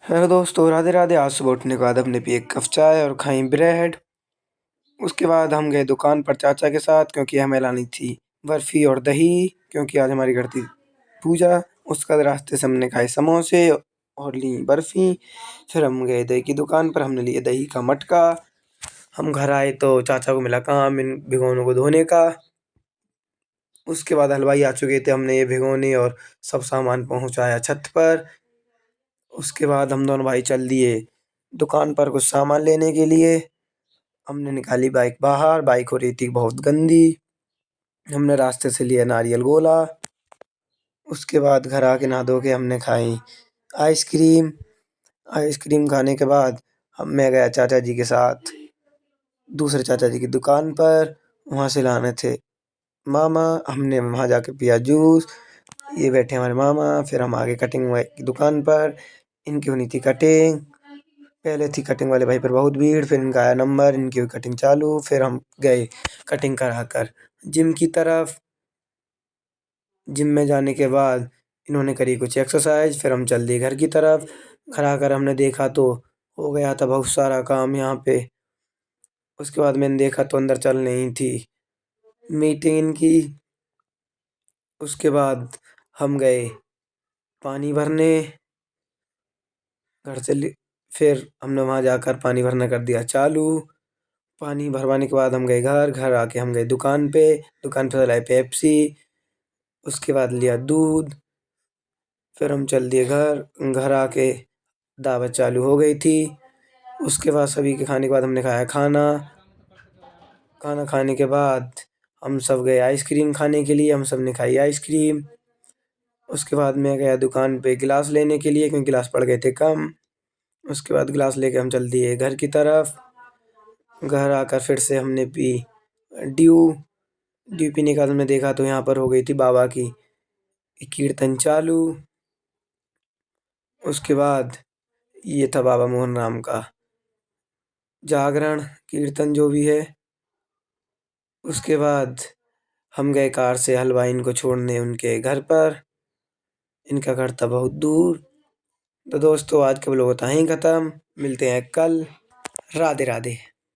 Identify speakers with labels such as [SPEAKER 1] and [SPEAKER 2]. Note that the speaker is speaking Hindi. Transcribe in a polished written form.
[SPEAKER 1] हेलो दोस्तों, राधे राधे। आज सुबह उठने के बाद हमने पी एक कप चाय और खाई ब्रेड। उसके बाद हम गए दुकान पर चाचा के साथ, क्योंकि हमें लानी थी बर्फ़ी और दही, क्योंकि आज हमारी घर थी पूजा। उसके बाद रास्ते से हमने खाए समोसे और ली बर्फ़ी। फिर हम गए दही की दुकान पर, हमने लिया दही का मटका। हम घर आए तो चाचा को मिला काम इन भिगोनों को धोने का। उसके बाद हलवाई आ चुके थे, हमने ये भिगोने और सब सामान पहुँचाया छत पर। उसके बाद हम दोनों भाई चल दिए दुकान पर कुछ सामान लेने के लिए। हमने निकाली बाइक बाहर, बाइक हो रही थी बहुत गंदी। हमने रास्ते से लिया नारियल गोला। उसके बाद घर आके नहा धो के हमने खाई आइसक्रीम। आइसक्रीम खाने के बाद मैं गया चाचा जी के साथ दूसरे चाचा जी की दुकान पर। वहाँ से लाने थे मामा। हमने वहाँ जाके पिया जूस। ये बैठे हमारे मामा। फिर हम आगे कटिंग की दुकान पर। इनकी होनी थी कटिंग। पहले थी कटिंग वाले भाई पर बहुत भीड़, फिर इनका आया नंबर, इनकी हुई कटिंग चालू। फिर हम गए कटिंग करा कर जिम की तरफ। जिम में जाने के बाद इन्होंने करी कुछ एक्सरसाइज, फिर हम चल दिए घर की तरफ। घर आकर हमने देखा तो हो गया था बहुत सारा काम यहाँ पे। उसके बाद मैंने देखा तो अंदर चल नहीं थी मीटिंग इनकी। उसके बाद हम गए पानी भरने घर से फिर हमने वहाँ जाकर पानी भरना कर दिया चालू। पानी भरवाने के बाद हम गए घर। घर आके हम गए दुकान पे। दुकान पे लाई पेप्सी। उसके बाद लिया दूध। फिर हम चल दिए घर। घर आके दावत चालू हो गई थी। उसके बाद सभी के खाने के बाद हमने खाया खाना। खाना खाने के बाद हम सब गए आइसक्रीम खाने के लिए। हम सब ने खाई आइसक्रीम। उसके बाद मैं गया दुकान पे गिलास लेने के लिए, क्योंकि गिलास पड़ गए थे कम। उसके बाद गिलास लेके हम चल दिए घर की तरफ। घर आकर फिर से हमने पी ड्यू। ड्यू पीने के बाद हमने देखा तो यहाँ पर हो गई थी बाबा की कीर्तन चालू। उसके बाद ये था बाबा मोहन राम का जागरण कीर्तन जो भी है। उसके बाद हम गए कार से हलवाई इनको छोड़ने उनके घर पर। इनका घर था बहुत दूर। तो दोस्तों, आज का व्लॉग होता है ही ख़त्म। मिलते हैं कल। राधे राधे।